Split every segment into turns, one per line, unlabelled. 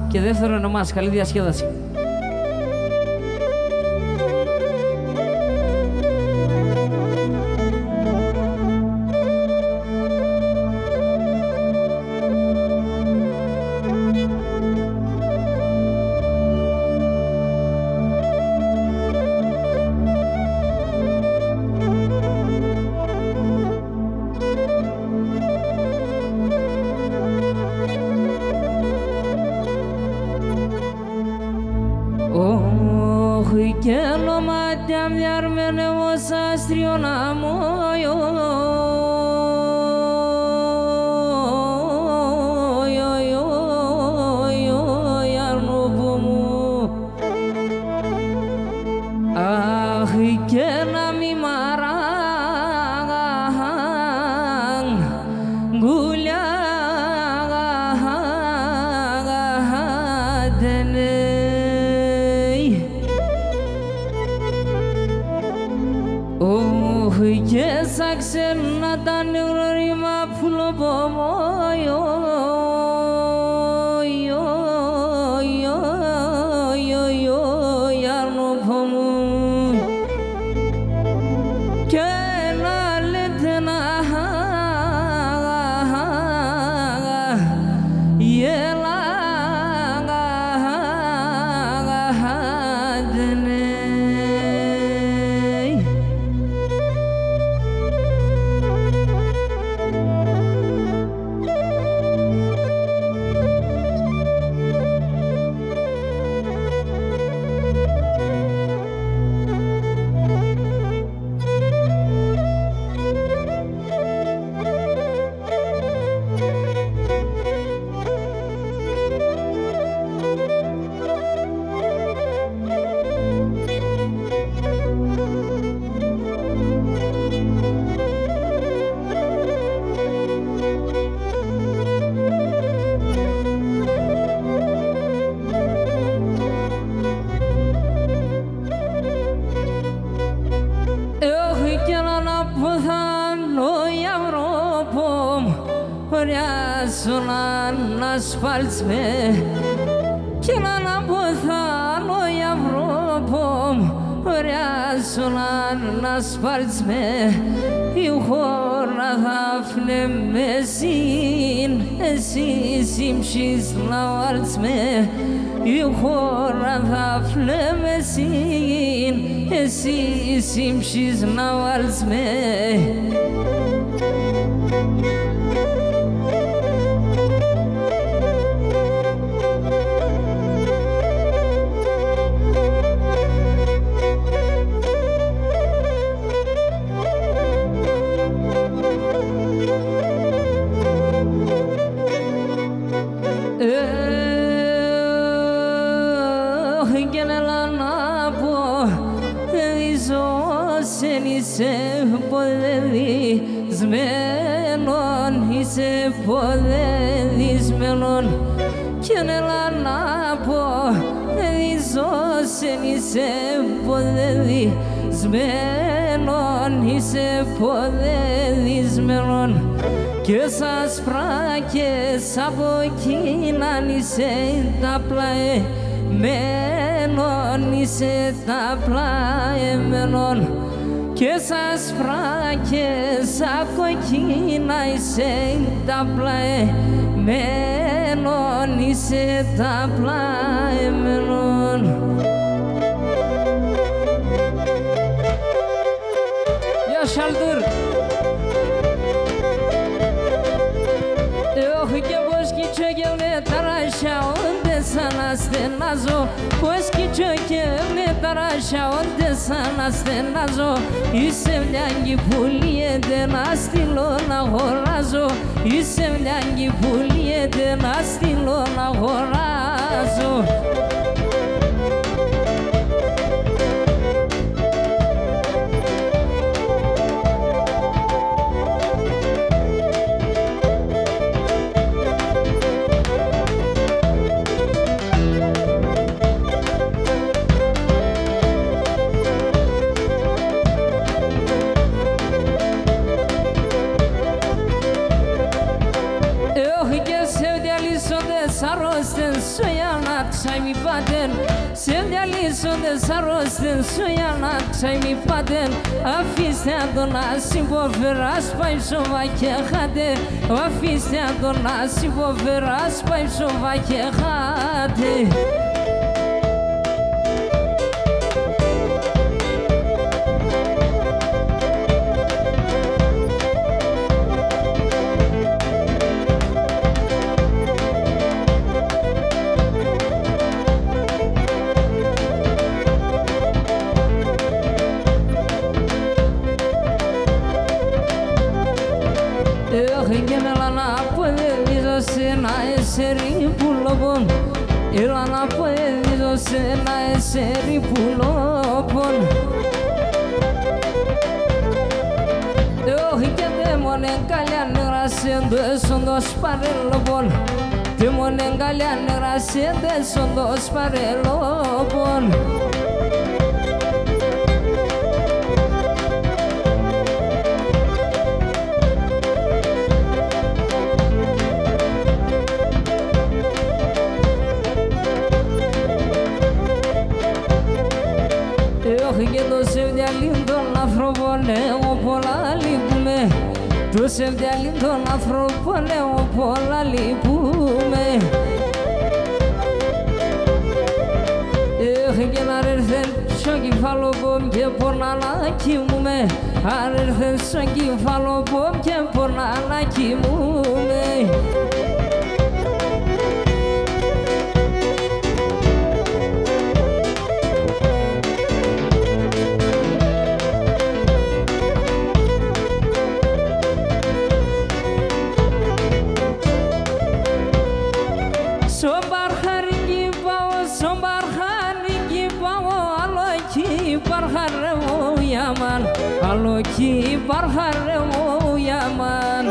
και δεύτερον εμάς. Καλή διασκέδαση.
Και λομάτια διάρμενε ως άστριον αμόιο αρνοπό μου. Αχ, και να μη μαράγαν γκουλιά και σαν ξένα τα νευρορήμα φουλοπομόιο αρνοπό μου και να λέτε να ασφάλτς με και να αποθάνω η Ευρώπη ρεάζουν ασφάλτς με η χώρα θα φλεμεσίν εσύ σύμψεις να βάλτς με η χώρα θα φλεμεσίν εσύ σύμψεις να βάλτς με. Είσαι ποδεδισμένον, είσαι ποδεδισμένον κι έλα να πω διζώσεν είσαι ποδεδισμένον, είσαι ποδεδισμένον και σας πράκες από εκείναν είσαι τα πλαεμένον, είσαι τα πλαεμένον και σας φράκες από εκείνα είσαι τα πλαεμένον, είσαι τα πλαεμένον.
Γεια Σαλτούρ.
Όχι και πως κοιτσώ και με ταράσια όντε σαν να στενάζω πως κοιτσώ και με ταράσια όντε σαν να στενάζω είσαι μοιάγκη που λύεται να στείλω να αγοράζω είσαι μοιάγκη που λύεται να στείλω να αγοράζω. soianat sai mi paden Sevdaliso de sarosten soianat sai mi paden Afistea dona simbo veras pai so vai che hade Afistea dona simbo veras pai so vai che hade Seri pulobon Ilana poezo sena seri pulobon Eu hikete monen kalyan rasende sondos parelobon Te monen kalyan rasende sondos parelobon Tu sevdea lindo la frobone o pola lipume Tu sevdea lindo la frobone o pola lipume Hegen arersen shogi falo bom ke porna la kimume Arersen shogi falo bom ke porna la kimume Sombar haringi bawo aloki barharemo yaman Aloki barharemo yaman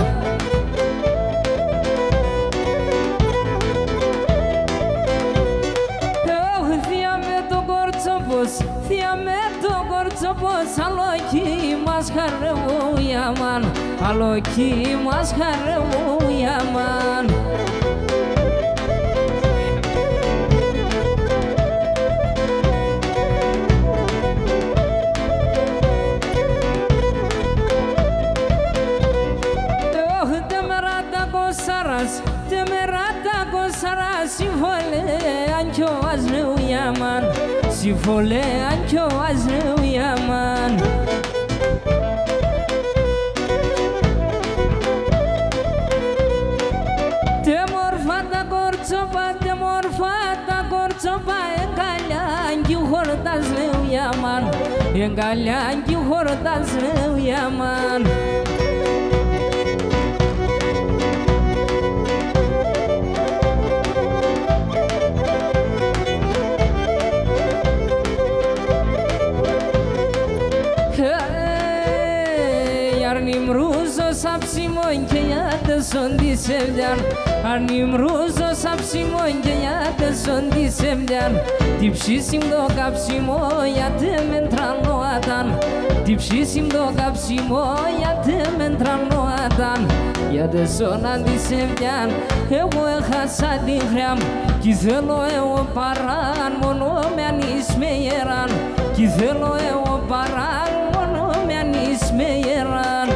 Thiameto gortsopos aloki masharemo yaman Aloki masharemo yaman Temerata go saras si vole ancho aznu yaman Si vole ancho aznu yaman Temorfata gortsopa engalangi hortaznu yaman Engalangi hortaznu yaman Nimruzo sapsimo încheiată sunt disemdean Ar nimruzo sapsimo încheiată sunt disemdean Tip și simdo capsimo iată mentran noatan Tip și simdo capsimo iată mentran noatan Iată sonan disemdean Eu o hasa din hream Chizelo eu paran monomean ismeieran Chizelo eu paran monomean ismeieran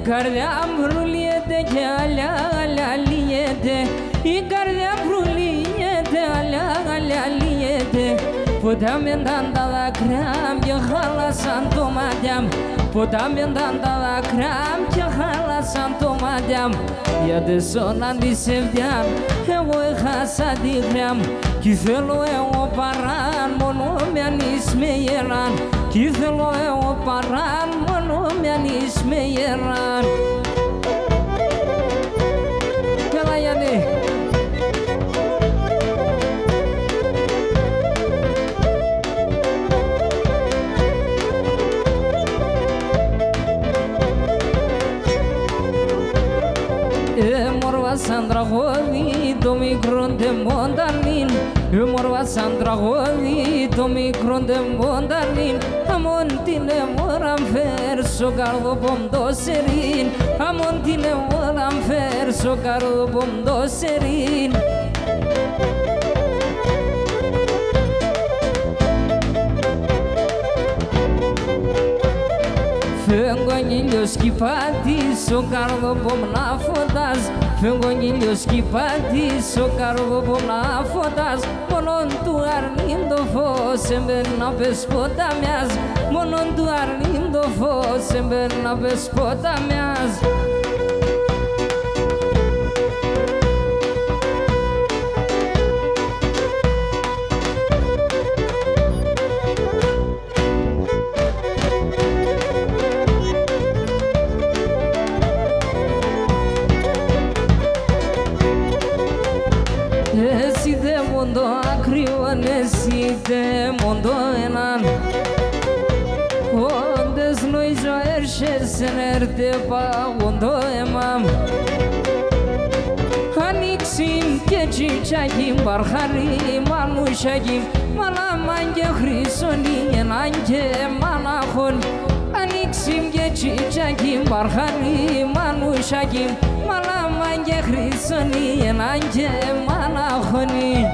Gardeam ruliete ke ala liete I gardeam ruliete ala liete Podam endanda la kram ke hala santo madam Podam endanda la kram ke hala santo madam Ya de sonan di sevdian Evo e hasa di kram Kizelo e o paran monomean ismeieran Kizelo e o paran monomean ismeieran Kalayane Morva Sandra Hovi, Domicron de Mondanin Morva Sandra Hovi, Domicron de Mondanin Amontine moram verso gardo bondo serin Amontine moram verso gardo bondo serin Fengonilos kipati so gardo bom na fodas Fengonilos kipati so gardo bom na fodas Monon tu arlindo fo sember na bespota meaz Monon tu arlindo fo sember na bespota meaz Eside mondo acrione eside mondo enan Ondes noi joer şesener de pa mondo emam Haniksim keçi çakim barhari manuşakim Mana mange hrisoni enange mana khon Haniksim keçi çakim barhari manuşakim Mana mange hrisoni enange mana khoni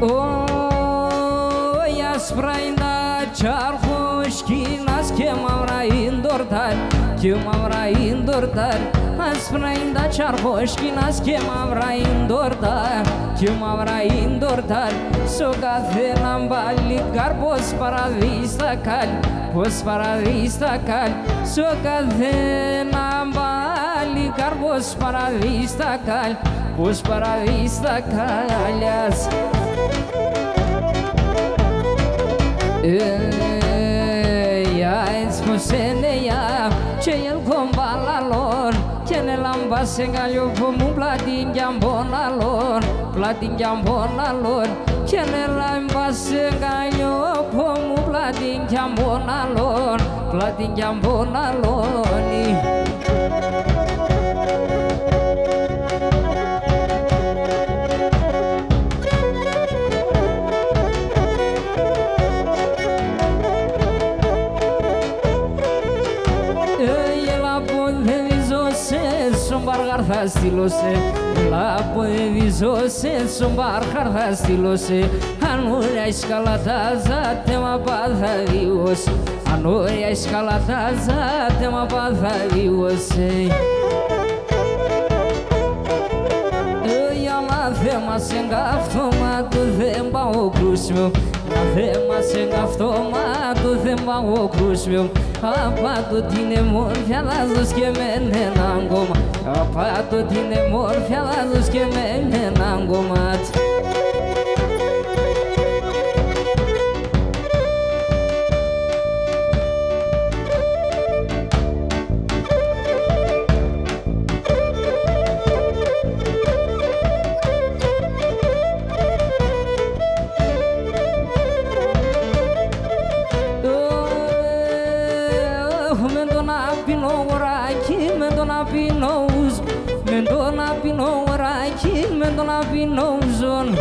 O yasprainda charhoshkinas kemavra indortar Kemavra indortar Asprainda charhoshkinas kemavra indortar Kemavra indortar Sogate nambali garbos para vista cal Pos para vista cal Sogate nambali garbos para vista cal Pos para vista calhas Ea-ți spusene ea ce el combala lor Ce ne lamba sengalio pomu platin jambona lor Platin jambona lor Ce ne lamba sengalio pomu platin jambona lor Platin jambona lor Sombar hastilose la poevizose sombar hastilose anuria escalataza tema padhavios anuria escalataza tema padhaviose Ela vema sengafto do vemba o crusmeu La vema sengafto do vemba o crusmeu Apado tine morfialas dos que menenangoma Apado tine morfialas dos que menenangomat Mendona pino raki mendona pino zon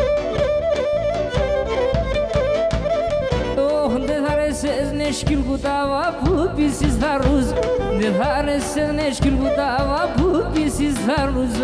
Oh de hare ses neşkil gudava bu pisiz daruz De hare ses neşkil gudava bu pisiz daruz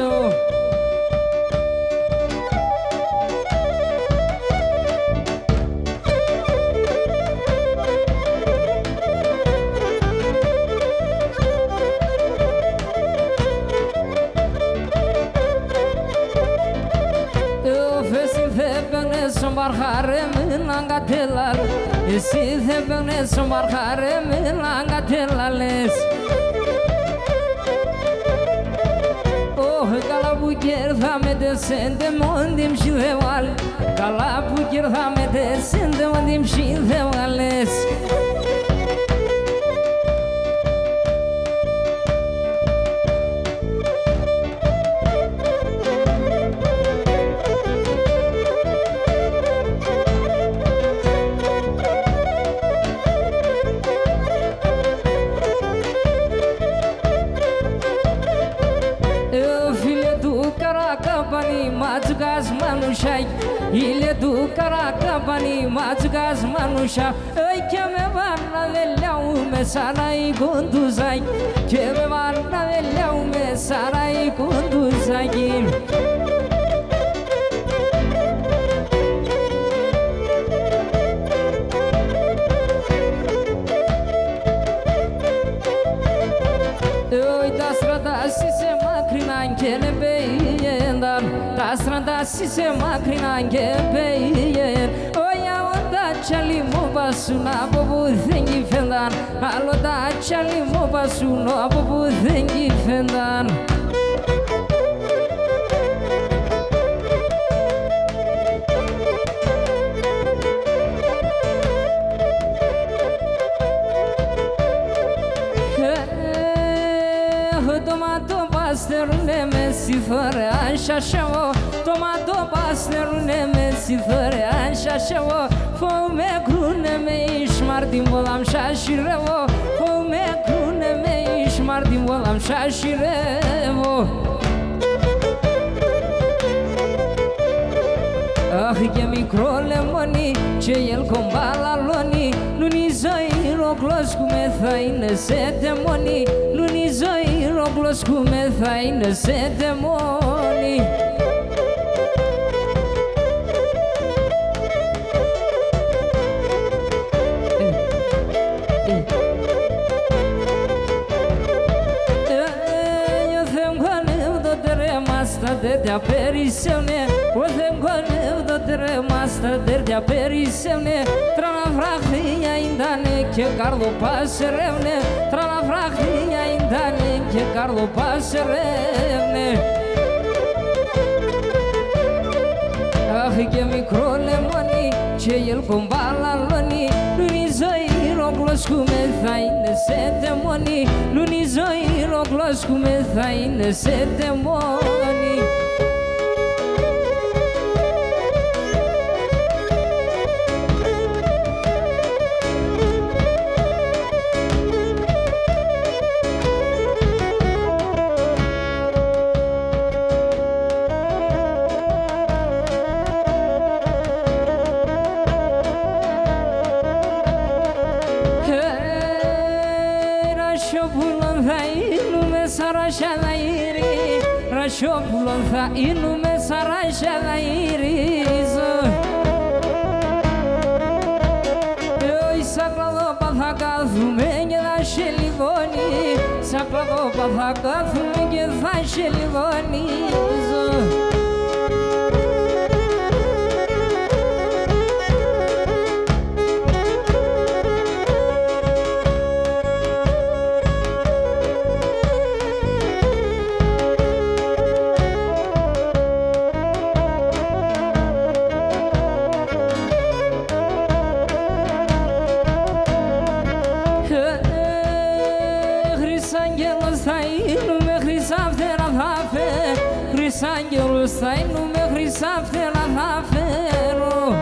Sombar harem nangatelal Esi thebene sombar harem nangatelales Oh kalabu gerthame desende mondim shideval Kalabu gerthame desende mondim shidevales mazugas manushai ile du karakabani mazugas manusha ai keme varna velau me sarai gonduzai keme varna velau me sarai gonduzai Tasranda sise makrina ngebeyen Oya onda chali mobasuna bobu thengi fendan Alo da chali mobasuna bobu thengi fendan Si fără așa șevo Tomato pasnerune me si fără așa șevo Fome crune me işmar din volam şaşirevo Fome crune me işmar din volam şaşirevo Ah che micro lemoni ce el combala loni Nuni zoi roglos come fai ne se demoni Nuni zoi roglos come fai ne se demoni de perisevne Odem gonev do dremasta de perisevne Trana vrahnia indane ke Carlo pasrevne Trana vrahnia indane ke Carlo pasrevne Ah che micro lemoni ce el combala loni Luni zoi roglos come fai ne se demoni Luni zoi roglos come fai ne se demoni Rashoplon fa inume sarasha la irizo Oi saklado pathaka fumenge la shelivoni Saklado pathaka fumenge la shelivoni Angelus sai nume Hrisafte la hafero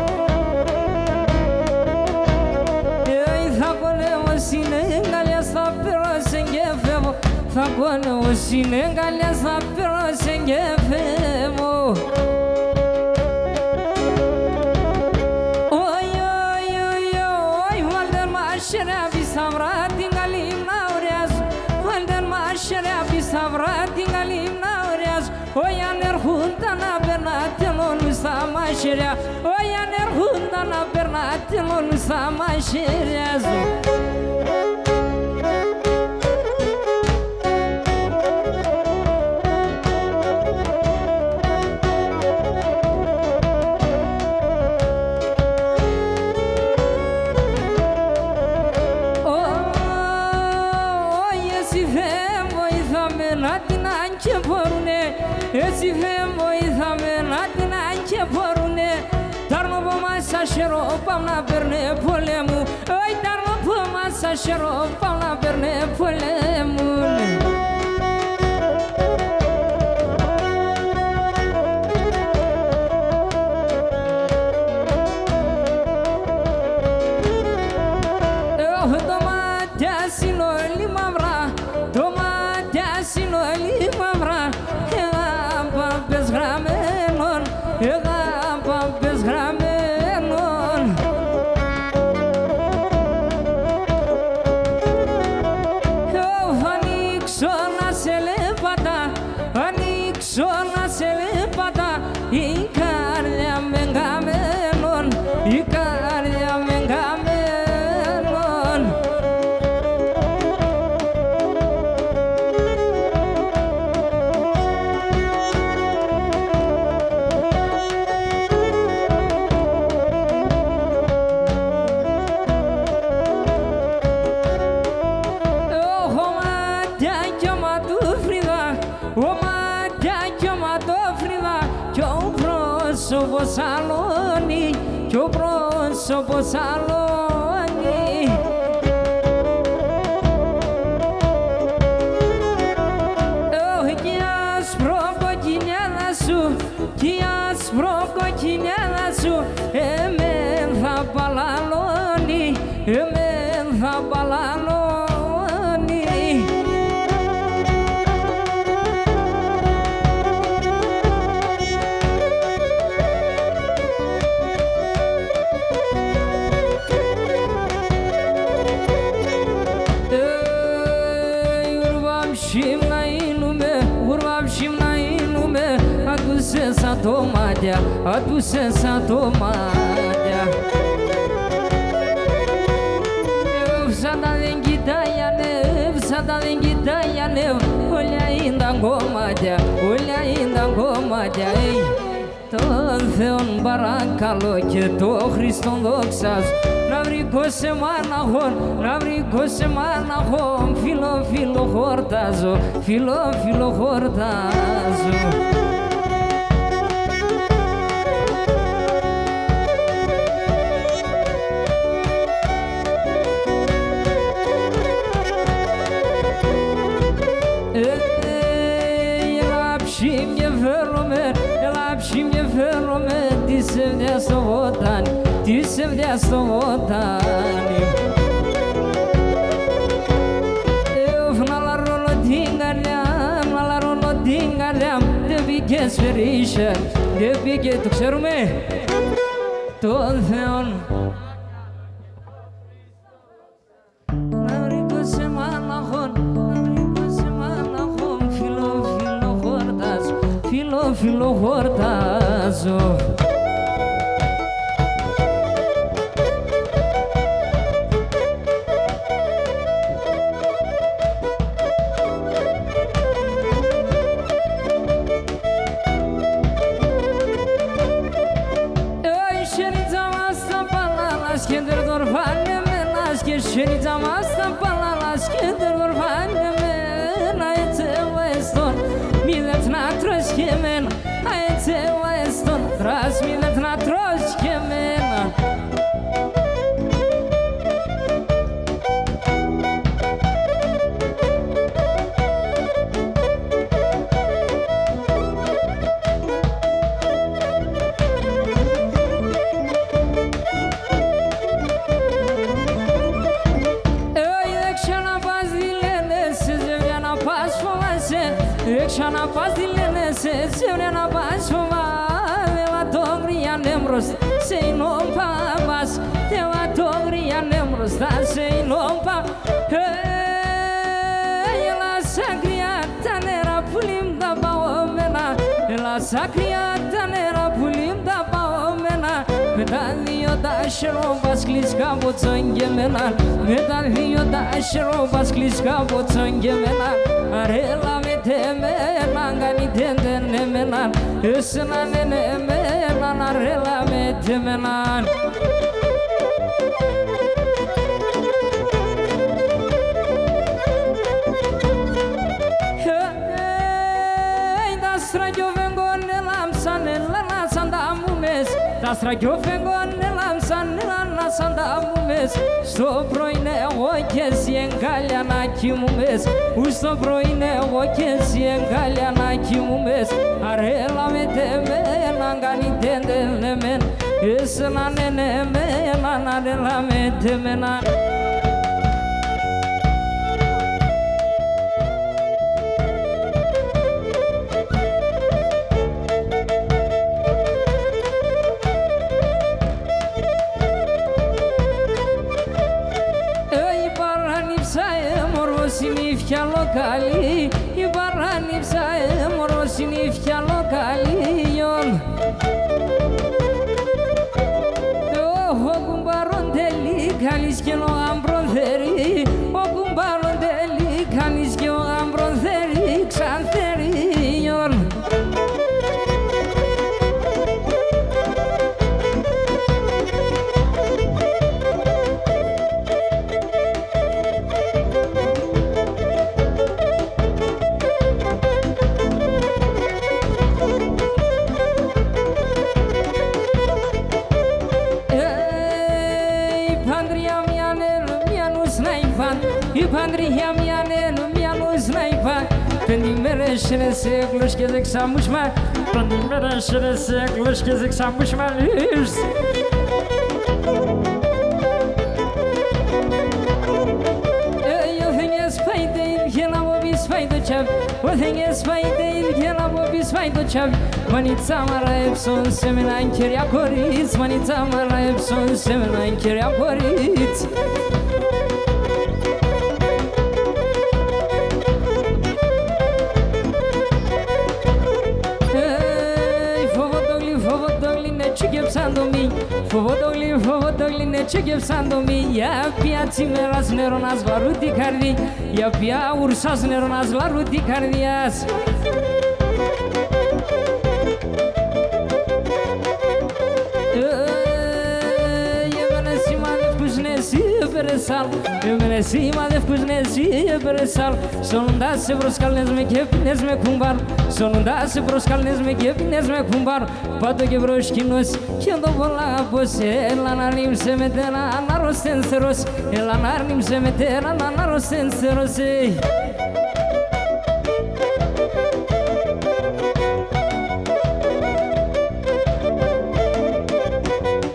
Ei thagone osine ngalia sapero sengefemo Thagone osine ngalia sapero sengefemo Oi oi oi oi Valder mașerea bisavrat ingalim naureaz Valder mașerea bisavrat ingalim naureaz Oia nerhunta na bernatelor nu s-a mai șerea Oia nerhunta na bernatelor nu s-a mai șerează Oia si fem voi zamenatina începorune Esi fem voi zamenatina începorune Dar nu vă mai să șeropam la berne polemu Oi, dar nu vă mai să șeropam la berne polemu Bez gramenon πρόσωπο σαλόνι κι ο πρόσωπο σαλόνι. Κι ασπροκοκκινιάδα σου, κι ασπροκοκκινιάδα σου εμέν θα παλαλώνει, εμέν θα παλαλώνει. Adu-se sa tomadea Vsada lengida yane Olha ainda ngomadea, olha ainda ngomadea Τον Θεόν παρακαλώ και το Χριστόν δόξας να βρήκω σε μάναχον, να βρήκω σε μάναχον Φίλο, φίλο χορτάζω, φίλο, φίλο χορτάζω. Ti se vdja sto vodani Nala rolo dingaljam De bige sferiše, de bige to ξέρουμε τον Θεόν Να βρήκω σε μάναχον, να βρήκω σε μάναχον Φίλο, φίλο χορτάζω, φίλο, φίλο χορτάζω. Șerița asta până la schender vorfane men Aice Weston, milet na troške men Aice Weston, tras milet na troške men Ekşana pas dilene se sevnena pas fova Deva togriya nemros sei non pa bas Deva togriya nemros da sei non pa Hey la sacriata nera pulim da baomena La sacriata nera pulim da baomena Medalio da šrobas kliska bocongемena Medalio da šrobas kliska bocongемena Arela temena ngani tendene menan Esna nene menan arela me temenan Hey dasra jovengo nelam sanela sanda mumes Dasra jovengo nelam sanela sanda mumes Sto proine oke siengalya na kimumes Usto proine oke siengalya na kimumes Arela me temena ngani tendene men Esna nene menan arela me temenan Καλή, η παράνυψα έμορφος είναι η φιαλοκαλίον. Ο κουμπάρον τελεί καλής και ο άμπρον θερεί, ο κουμπάρον τελεί καλής και ο άμπρον θερεί ξανθερίον. şerese kloş gezek sanmışma. Pranimere şerese kloş gezek sanmışma. Manica mara epson semenan kiria korit, manica mara epson semenan kiria korit. Fovodogli ne çekip sandomi, fovodogli ne çekip sandomi. Ya piaci meras neronas varuti kardi, ya pia ursas neronas varuti kardias. Cima de kuznesi beresal sonunda se broskal nezme kep nezme kumbar sonunda se broskal nezme kep nezme kumbar pato ke broskinos kendo vola pose lanarim se metena narosen seros lanarim se metena narosen seros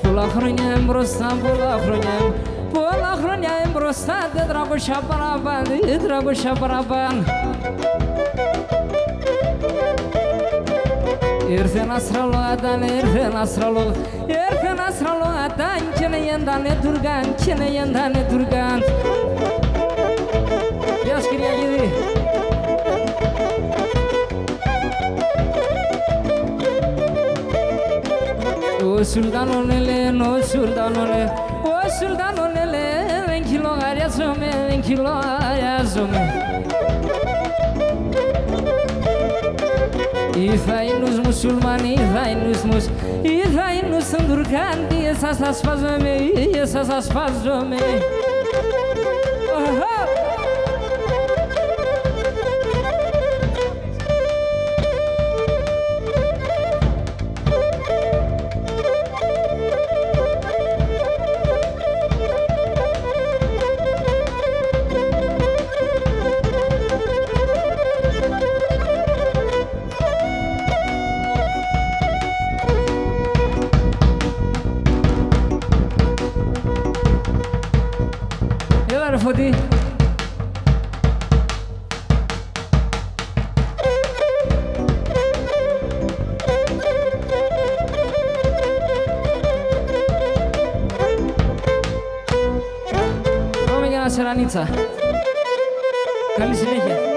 Pula khronem brosta pula khronem Pola hroniam brosta de drago şaparaban Irfen asralo adan Kene yendane durgan Yaş giriye gidi O sultan onele no sultan onele O sultan onele en kilo ayazome İfainus musulman İfainus sandurkan Esas aspazome Fodi România Seranița Καλή συνέχεια